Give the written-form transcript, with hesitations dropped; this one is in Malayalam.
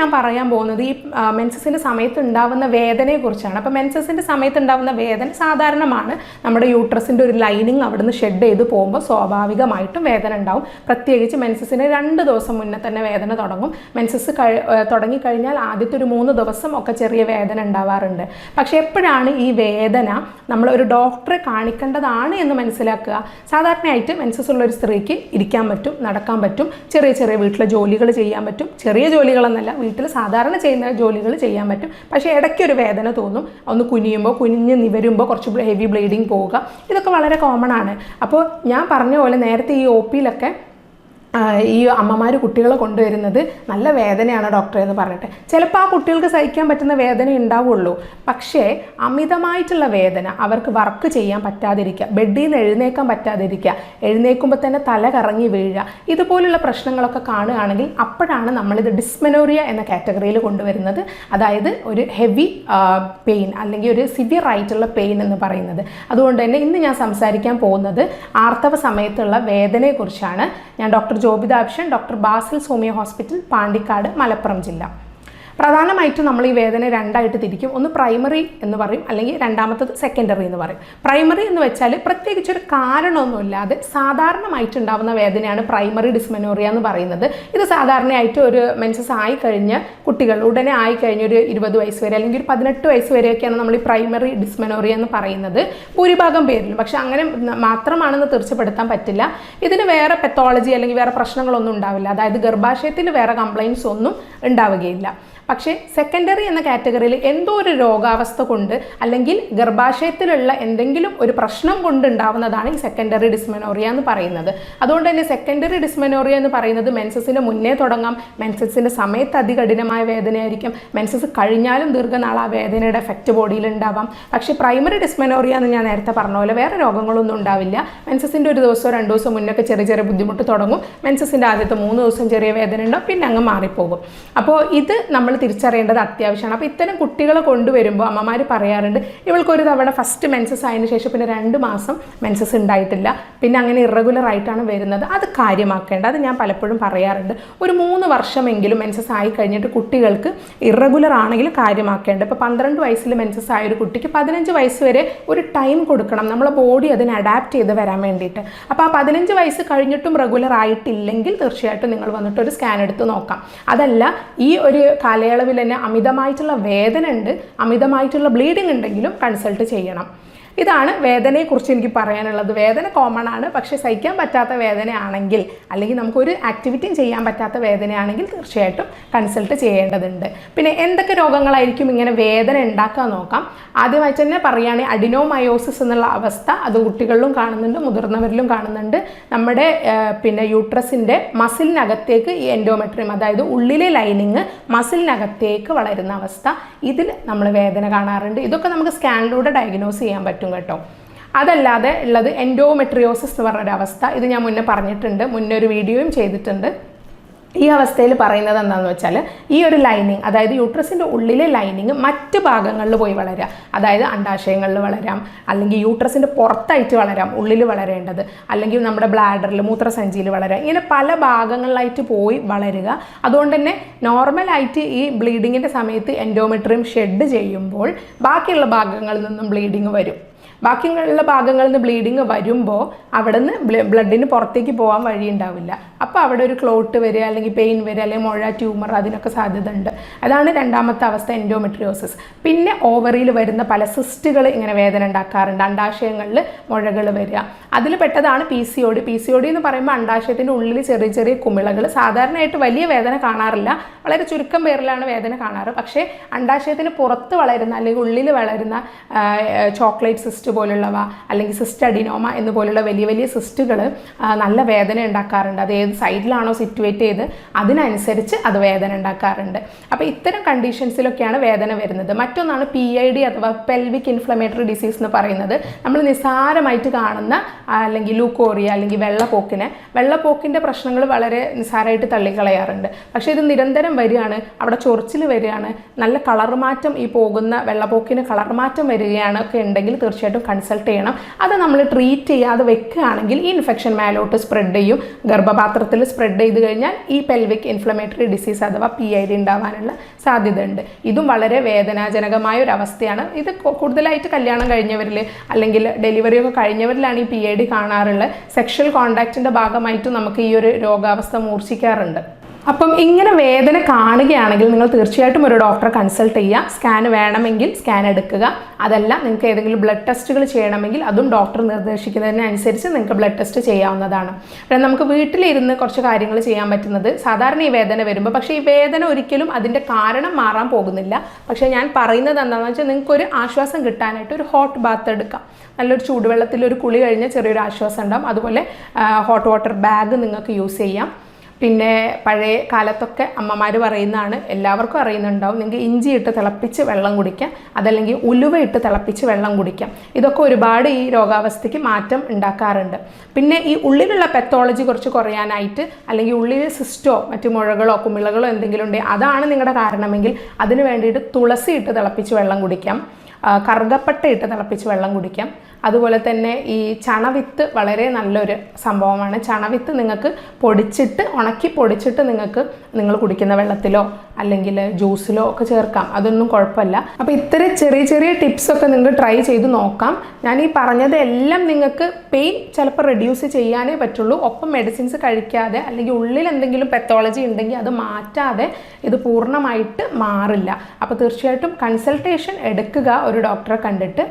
ഞാൻ പറയാൻ പോകുന്നത് ഈ മെൻസസിൻ്റെ സമയത്ത് ഉണ്ടാവുന്ന വേദനയെക്കുറിച്ചാണ്. അപ്പോൾ മെൻസസിൻ്റെ സമയത്ത് ഉണ്ടാവുന്ന വേദന സാധാരണമാണ്. നമ്മുടെ യൂട്രസിൻ്റെ ഒരു ലൈനിങ് അവിടെ നിന്ന് ഷെഡ് ചെയ്ത് പോകുമ്പോൾ സ്വാഭാവികമായിട്ടും വേദന ഉണ്ടാവും. പ്രത്യേകിച്ച് മെൻസസിന് 2 ദിവസം മുന്നേ തന്നെ വേദന തുടങ്ങും. മെൻസസ് തുടങ്ങിക്കഴിഞ്ഞാൽ ആദ്യത്തെ ഒരു 3 ദിവസം ഒക്കെ ചെറിയ വേദന ഉണ്ടാവാറുണ്ട്. പക്ഷേ എപ്പോഴാണ് ഈ വേദന നമ്മൾ ഒരു ഡോക്ടറെ കാണിക്കേണ്ടതാണ് എന്ന് മനസ്സിലാക്കുക? സാധാരണയായിട്ട് മെൻസസ് ഉള്ള ഒരു സ്ത്രീക്ക് ഇരിക്കാൻ പറ്റും, നടക്കാൻ പറ്റും, ചെറിയ ചെറിയ വീട്ടിലെ ജോലികൾ ചെയ്യാൻ പറ്റും. ചെറിയ ജോലികളെന്നല്ല, വീട്ടിൽ സാധാരണ ചെയ്യുന്ന ജോലികൾ ചെയ്യാൻ പറ്റും. പക്ഷേ ഇടയ്ക്കൊരു വേദന തോന്നും. ഒന്ന് കുനിയുമ്പോൾ, കുനിഞ്ഞ് നിവരുമ്പോൾ കുറച്ച് ഹെവി ബ്ലീഡിങ് പോവുക, ഇതൊക്കെ വളരെ കോമൺ ആണ്. അപ്പോൾ ഞാൻ പറഞ്ഞ പോലെ നേരത്തെ ഈ OPയിലൊക്കെ ഈ അമ്മമാർ കുട്ടികളെ കൊണ്ടുവരുന്നത് നല്ല വേദനയാണ് ഡോക്ടറെ എന്ന് പറഞ്ഞിട്ട്. ചിലപ്പോൾ ആ കുട്ടികൾക്ക് സഹിക്കാൻ പറ്റുന്ന വേദന ഉണ്ടാവുള്ളൂ. പക്ഷേ അമിതമായിട്ടുള്ള വേദന, അവർക്ക് വർക്ക് ചെയ്യാൻ പറ്റാതിരിക്കുക, ബെഡിൽ നിന്ന് എഴുന്നേക്കാൻ പറ്റാതിരിക്കുക, എഴുന്നേൽക്കുമ്പോൾ തന്നെ തല കറങ്ങി വീഴുക, ഇതുപോലുള്ള പ്രശ്നങ്ങളൊക്കെ കാണുകയാണെങ്കിൽ അപ്പോഴാണ് നമ്മളിത് ഡിസ്മെനോറിയ എന്ന കാറ്റഗറിയിൽ കൊണ്ടുവരുന്നത്. അതായത് ഒരു ഹെവി പെയിൻ അല്ലെങ്കിൽ ഒരു സിവിയർ ആയിട്ടുള്ള പെയിൻ എന്ന് പറയുന്നത്. അതുകൊണ്ട് തന്നെ ഇന്ന് ഞാൻ സംസാരിക്കാൻ പോകുന്നത് ആർത്തവ സമയത്തുള്ള വേദനയെക്കുറിച്ചാണ്. ഞാൻ doctor ജോബിതാഭിഷൻ, doctor Basil സോമിയ hospital, Pandikkad, Malappuram ജില്ല. പ്രധാനമായിട്ടും നമ്മൾ ഈ വേദന 2ആയിട്ട് തിരിക്കും. ഒന്ന് പ്രൈമറി എന്ന് പറയും, അല്ലെങ്കിൽ രണ്ടാമത്തത് സെക്കൻഡറി എന്ന് പറയും. പ്രൈമറി എന്ന് വെച്ചാൽ പ്രത്യേകിച്ചൊരു കാരണമൊന്നുമില്ലാതെ സാധാരണമായിട്ടുണ്ടാകുന്ന വേദനയാണ് പ്രൈമറി ഡിസ്മെനോറിയ എന്ന് പറയുന്നത്. ഇത് സാധാരണയായിട്ട് ഒരു മെൻസസ് ആയിക്കഴിഞ്ഞ കുട്ടികൾ, ഉടനെ ആയിക്കഴിഞ്ഞ ഒരു 20 വയസ്സ് വരെ അല്ലെങ്കിൽ ഒരു 18 വയസ്സ് വരെയൊക്കെയാണ് നമ്മൾ ഈ പ്രൈമറി ഡിസ്മെനോറിയ എന്ന് പറയുന്നത് ഭൂരിഭാഗം പേരിലും. പക്ഷെ അങ്ങനെ മാത്രമാണെന്ന് തീർച്ചപ്പെടുത്താൻ പറ്റില്ല. ഇതിന് വേറെ പെത്തോളജി അല്ലെങ്കിൽ വേറെ പ്രശ്നങ്ങളൊന്നും ഉണ്ടാവില്ല. അതായത് ഗർഭാശയത്തിൽ വേറെ കംപ്ലയിൻസ് ഒന്നും ഉണ്ടാവുകയില്ല. പക്ഷേ സെക്കൻഡറി എന്ന കാറ്റഗറിയിൽ എന്തോ ഒരു രോഗാവസ്ഥ കൊണ്ട് അല്ലെങ്കിൽ ഗർഭാശയത്തിലുള്ള എന്തെങ്കിലും ഒരു പ്രശ്നം കൊണ്ടുണ്ടാവുന്നതാണ് ഈ സെക്കൻഡറി ഡിസ്മെനോറിയ എന്ന് പറയുന്നത്. അതുകൊണ്ട് തന്നെ സെക്കൻഡറി ഡിസ്മെനോറിയ എന്ന് പറയുന്നത് മെൻസസിന് മുന്നേ തുടങ്ങാം, മെൻസസിൻ്റെ സമയത്ത് അതികഠിനമായ വേദനയായിരിക്കും, മെൻസസ് കഴിഞ്ഞാലും ദീർഘനാൾ ആ വേദനയുടെ എഫക്റ്റ് ബോഡിയിൽ ഉണ്ടാവാം. പക്ഷേ പ്രൈമറി ഡിസ്മെനോറിയ എന്ന് ഞാൻ നേരത്തെ പറഞ്ഞ പോലെ വേറെ രോഗങ്ങളൊന്നും ഉണ്ടാവില്ല. മെൻസസിൻ്റെ ഒരു ദിവസമോ 2 ദിവസം മുന്നൊക്കെ ചെറിയ ചെറിയ ബുദ്ധിമുട്ട് തുടങ്ങും. മെൻസസിൻ്റെ ആദ്യത്തെ 3 ദിവസം ചെറിയ വേദന ഉണ്ടാവും, പിന്നെ അങ്ങ് മാറിപ്പോകും. അപ്പോൾ ഇത് നമ്മൾ തിരിച്ചറിയേണ്ടത് അത്യാവശ്യമാണ്. അപ്പോൾ ഇത്തരം കുട്ടികളെ കൊണ്ടുവരുമ്പോൾ അമ്മമാർ പറയാറുണ്ട്, ഇവൾക്കൊരു തവണ ഫസ്റ്റ് മെൻസസ് ആയതിനു ശേഷം പിന്നെ 2 മാസം മെൻസസ് ഉണ്ടായിട്ടില്ല, പിന്നെ അങ്ങനെ ഇറഗുലർ ആയിട്ടാണ് വരുന്നത്. അത് കാര്യമാക്കേണ്ട, അത് ഞാൻ പലപ്പോഴും പറയാറുണ്ട്. ഒരു 3 വർഷമെങ്കിലും മെൻസസ് ആയി കഴിഞ്ഞിട്ട് കുട്ടികൾക്ക് ഇറഗുലർ ആണെങ്കിൽ കാര്യമാക്കേണ്ടത്. ഇപ്പോൾ 12 വയസ്സിൽ മെൻസസ് ആയ ഒരു കുട്ടിക്ക് 15 വയസ്സ് വരെ ഒരു ടൈം കൊടുക്കണം, നമ്മളെ ബോഡി അതിന് അഡാപ്റ്റ് ചെയ്ത് വരാൻ വേണ്ടിയിട്ട്. അപ്പോൾ ആ 15 വയസ്സ് കഴിഞ്ഞിട്ടും റെഗുലർ ആയിട്ടില്ലെങ്കിൽ തീർച്ചയായിട്ടും നിങ്ങൾ വന്നിട്ട് ഒരു സ്കാൻ എടുത്ത് നോക്കാം. അതല്ല ഈ ഒരു കാലയളവിൽ തന്നെ അമിതമായിട്ടുള്ള വേദന ഉണ്ട്, അമിതമായിട്ടുള്ള ബ്ലീഡിംഗ് ഉണ്ടെങ്കിലും കൺസൾട്ട് ചെയ്യണം. ഇതാണ് വേദനയെക്കുറിച്ച് എനിക്ക് പറയാനുള്ളത്. വേദന കോമൺ ആണ്, പക്ഷേ സഹിക്കാൻ പറ്റാത്ത വേദനയാണെങ്കിൽ അല്ലെങ്കിൽ നമുക്കൊരു ആക്ടിവിറ്റിയും ചെയ്യാൻ പറ്റാത്ത വേദനയാണെങ്കിൽ തീർച്ചയായിട്ടും കൺസൾട്ട് ചെയ്യേണ്ടതുണ്ട്. പിന്നെ എന്തൊക്കെ രോഗങ്ങളായിരിക്കും ഇങ്ങനെ വേദന ഉണ്ടാക്കാൻ നോക്കാം. ആദ്യമായിട്ട് തന്നെ പറയുകയാണെങ്കിൽ അഡിനോമയോസിസ് എന്നുള്ള അവസ്ഥ, അത് കുട്ടികളിലും കാണുന്നുണ്ട്, മുതിർന്നവരിലും കാണുന്നുണ്ട്. നമ്മുടെ പിന്നെ യൂട്രസിൻ്റെ മസിലിനകത്തേക്ക് ഈ എൻഡോമെട്രിയം, അതായത് ഉള്ളിലെ ലൈനിങ് മസിലിനകത്തേക്ക് വളരുന്ന അവസ്ഥ, ഇതിൽ നമ്മൾ വേദന കാണാറുണ്ട്. ഇതൊക്കെ നമുക്ക് സ്കാനിലൂടെ ഡയഗ്നോസ് ചെയ്യാൻ പറ്റും കേട്ടോ. അതല്ലാതെ ഉള്ളത് എൻഡോമെട്രിയോസിസ് എന്ന് പറഞ്ഞൊരു അവസ്ഥ, ഇത് ഞാൻ മുന്നേ പറഞ്ഞിട്ടുണ്ട്, മുന്നേ ഒരു വീഡിയോയും ചെയ്തിട്ടുണ്ട്. ഈ അവസ്ഥയിൽ പറയുന്നത് എന്താണെന്ന് വെച്ചാൽ ഈ ഒരു ലൈനിങ്, അതായത് യൂട്രസിൻ്റെ ഉള്ളിലെ ലൈനിങ് മറ്റ് ഭാഗങ്ങളിൽ പോയി വളരാം. അതായത് അണ്ഡാശയങ്ങളിൽ വളരാം, അല്ലെങ്കിൽ യൂട്രസിൻ്റെ പുറത്തായിട്ട് വളരാം, ഉള്ളിൽ വളരേണ്ടത്, അല്ലെങ്കിൽ നമ്മുടെ ബ്ലാഡറിൽ മൂത്രസഞ്ചിയിൽ വളരാം. ഇങ്ങനെ പല ഭാഗങ്ങളിലായിട്ട് പോയി വളരുക. അതുകൊണ്ട് തന്നെ നോർമലായിട്ട് ഈ ബ്ലീഡിങ്ങിൻ്റെ സമയത്ത് എൻഡോമെട്രിയം ഷെഡ് ചെയ്യുമ്പോൾ ബാക്കിയുള്ള ഭാഗങ്ങളിൽ നിന്നും ബ്ലീഡിങ് വരും. ബാക്കിയുള്ള ഭാഗങ്ങളിൽ നിന്ന് ബ്ലീഡിങ് വരുമ്പോൾ അവിടെ നിന്ന് ബ്ലഡിന് പുറത്തേക്ക് പോകാൻ വഴി ഉണ്ടാവില്ല. അപ്പോൾ അവിടെ ഒരു ക്ലോട്ട് വരിക, അല്ലെങ്കിൽ പെയിൻ വരിക, അല്ലെങ്കിൽ മുഴ, ട്യൂമർ, അതിനൊക്കെ സാധ്യത ഉണ്ട്. അതാണ് രണ്ടാമത്തെ അവസ്ഥ, എൻഡോമെട്രിയോസിസ്. പിന്നെ ഓവറിയിൽ വരുന്ന പല സിസ്റ്റുകൾ ഇങ്ങനെ വേദന ഉണ്ടാക്കാറുണ്ട്. അണ്ഡാശയങ്ങളിൽ മുഴകൾ വരിക, അതിൽ പെട്ടതാണ് PCOD. PCOD എന്ന് പറയുമ്പോൾ അണ്ഡാശയത്തിൻ്റെ ഉള്ളിൽ ചെറിയ ചെറിയ കുമിളകൾ, സാധാരണയായിട്ട് വലിയ വേദന കാണാറില്ല, വളരെ ചുരുക്കം പേരിലാണ് വേദന കാണാറ്. പക്ഷേ അണ്ഡാശയത്തിന് പുറത്ത് വളരുന്ന അല്ലെങ്കിൽ ഉള്ളിൽ വളരുന്ന ചോക്ലേറ്റ് സിസ്റ്റ് പോലുള്ളവ, അല്ലെങ്കിൽ സിസ്റ്റ് അഡിനോമ എന്ന് പോലുള്ള വലിയ വലിയ സിസ്റ്റുകൾ നല്ല വേദന ഉണ്ടാക്കാറുണ്ട്. അത് ഏത് സൈഡിലാണോ സിറ്റുവേറ്റ് ചെയ്ത് അതിനനുസരിച്ച് അത് വേദന ഉണ്ടാക്കാറുണ്ട്. അപ്പോൾ ഇത്തരം കണ്ടീഷൻസിലൊക്കെയാണ് വേദന വരുന്നത്. മറ്റൊന്നാണ് PID അഥവാ പെൽവിക് ഇൻഫ്ലമേറ്ററി ഡിസീസ് എന്ന് പറയുന്നത്. നമ്മൾ നിസ്സാരമായിട്ട് കാണുന്ന അല്ലെങ്കിൽ ലൂക്കോറിയ അല്ലെങ്കിൽ വെള്ളപ്പോക്കിൻ്റെ പ്രശ്നങ്ങൾ വളരെ നിസ്സാരമായിട്ട് തള്ളിക്കളയാറുണ്ട്. പക്ഷേ ഇത് നിരന്തരം വരികയാണ്, അവിടെ ചൊറിച്ചിൽ വരികയാണ്, നല്ല കളർ മാറ്റം, ഈ പോകുന്ന വെള്ളപ്പോക്കിന് കളർ മാറ്റം വരികയാണ് ഒക്കെ ഉണ്ടെങ്കിൽ തീർച്ചയായിട്ടും കൺസൾട്ട് ചെയ്യണം. അത് നമ്മൾ ട്രീറ്റ് ചെയ്യാതെ വെക്കുകയാണെങ്കിൽ ഈ ഇൻഫെക്ഷൻ മേലോട്ട് സ്പ്രെഡ് ചെയ്യും, ഗർഭപാത്ര മൂത്രത്തിൽ സ്പ്രെഡ് ചെയ്ത് കഴിഞ്ഞാൽ ഈ പെൽവിക് ഇൻഫ്ലമേറ്ററി ഡിസീസ് അഥവാ PID ഉണ്ടാവാനുള്ള സാധ്യതയുണ്ട്. ഇതും വളരെ വേദനാജനകമായ ഒരു അവസ്ഥയാണ്. ഇത് കൂടുതലായിട്ട് കല്യാണം കഴിഞ്ഞവരിൽ അല്ലെങ്കിൽ ഡെലിവറിയൊക്കെ കഴിഞ്ഞവരിലാണ് ഈ PID കാണാറുള്ളത്. സെക്ഷൽ കോണ്ടാക്റ്റിൻ്റെ ഭാഗമായിട്ടും നമുക്ക് ഈ ഒരു രോഗാവസ്ഥ മൂർച്ഛിക്കാറുണ്ട്. അപ്പം ഇങ്ങനെ വേദന കാണുകയാണെങ്കിൽ നിങ്ങൾ തീർച്ചയായിട്ടും ഒരു ഡോക്ടറെ കൺസൾട്ട് ചെയ്യുക. സ്കാൻ വേണമെങ്കിൽ സ്കാൻ എടുക്കുക. അതല്ല നിങ്ങൾക്ക് ഏതെങ്കിലും ബ്ലഡ് ടെസ്റ്റുകൾ ചെയ്യണമെങ്കിൽ അതും ഡോക്ടർ നിർദ്ദേശിക്കുന്നതിനനുസരിച്ച് നിങ്ങൾക്ക് ബ്ലഡ് ടെസ്റ്റ് ചെയ്യാവുന്നതാണ്. പിന്നെ നമുക്ക് വീട്ടിലിരുന്ന് കുറച്ച് കാര്യങ്ങൾ ചെയ്യാൻ പറ്റുന്നത്, സാധാരണ ഈ വേദന വരുമ്പോൾ, പക്ഷേ ഈ വേദന ഒരിക്കലും അതിൻ്റെ കാരണം മാറാൻ പോകുന്നില്ല. പക്ഷേ ഞാൻ പറയുന്നത് എന്താണെന്ന് വെച്ചാൽ നിങ്ങൾക്കൊരു ആശ്വാസം കിട്ടാനായിട്ട് ഒരു ഹോട്ട് ബാത്ത് എടുക്കാം. നല്ലൊരു ചൂടുവെള്ളത്തിൽ ഒരു കുളി കഴിഞ്ഞാൽ ചെറിയൊരു ആശ്വാസം ഉണ്ടാകും. അതുപോലെ ഹോട്ട് വാട്ടർ ബാഗ് നിങ്ങൾക്ക് യൂസ് ചെയ്യാം. പിന്നെ പഴയ കാലത്തൊക്കെ അമ്മമാർ പറയുന്നതാണ്, എല്ലാവർക്കും അറിയുന്നുണ്ടാവും, നിങ്ങൾക്ക് ഇഞ്ചി ഇട്ട് തിളപ്പിച്ച് വെള്ളം കുടിക്കാം, അതല്ലെങ്കിൽ ഉലുവ ഇട്ട് തിളപ്പിച്ച് വെള്ളം കുടിക്കാം. ഇതൊക്കെ ഒരുപാട് ഈ രോഗാവസ്ഥയ്ക്ക് മാറ്റം ഉണ്ടാക്കാറുണ്ട്. പിന്നെ ഈ ഉള്ളിലുള്ള പെത്തോളജി കുറച്ച് കുറയാനായിട്ട്, അല്ലെങ്കിൽ ഉള്ളിൽ സിസ്റ്റോ മറ്റു മുഴകളോ കുമിളകളോ എന്തെങ്കിലും ഉണ്ടെങ്കിൽ അതാണ് നിങ്ങളുടെ കാരണമെങ്കിൽ അതിന് വേണ്ടിയിട്ട് തുളസി ഇട്ട് തിളപ്പിച്ച് വെള്ളം കുടിക്കാം, കറുകപ്പട്ട ഇട്ട് തിളപ്പിച്ച് വെള്ളം കുടിക്കാം. അതുപോലെ തന്നെ ഈ ചണവിത്ത് വളരെ നല്ലൊരു സംഭവമാണ്. ചണവിത്ത് നിങ്ങൾക്ക് പൊടിച്ചിട്ട് ഉണക്കി പൊടിച്ചിട്ട് നിങ്ങൾ കുടിക്കുന്ന വെള്ളത്തിലോ അല്ലെങ്കിൽ ജ്യൂസിലോ ഒക്കെ ചേർക്കാം. അതൊന്നും കുഴപ്പമില്ല. അപ്പോൾ ഇത്തരം ചെറിയ ചെറിയ ടിപ്സൊക്കെ നിങ്ങൾക്ക് ട്രൈ ചെയ്ത് നോക്കാം. ഞാൻ ഈ പറഞ്ഞതെല്ലാം നിങ്ങൾക്ക് പെയിൻ ചിലപ്പോൾ റെഡ്യൂസ് ചെയ്യാനേ പറ്റുള്ളൂ. ഒപ്പം മെഡിസിൻസ് കഴിക്കാതെ അല്ലെങ്കിൽ ഉള്ളിൽ എന്തെങ്കിലും പെത്തോളജി ഉണ്ടെങ്കിൽ അത് മാറ്റാതെ ഇത് പൂർണ്ണമായിട്ട് മാറില്ല. അപ്പോൾ തീർച്ചയായിട്ടും കൺസൾട്ടേഷൻ എടുക്കുക ഒരു ഡോക്ടറെ കണ്ടിട്ട്.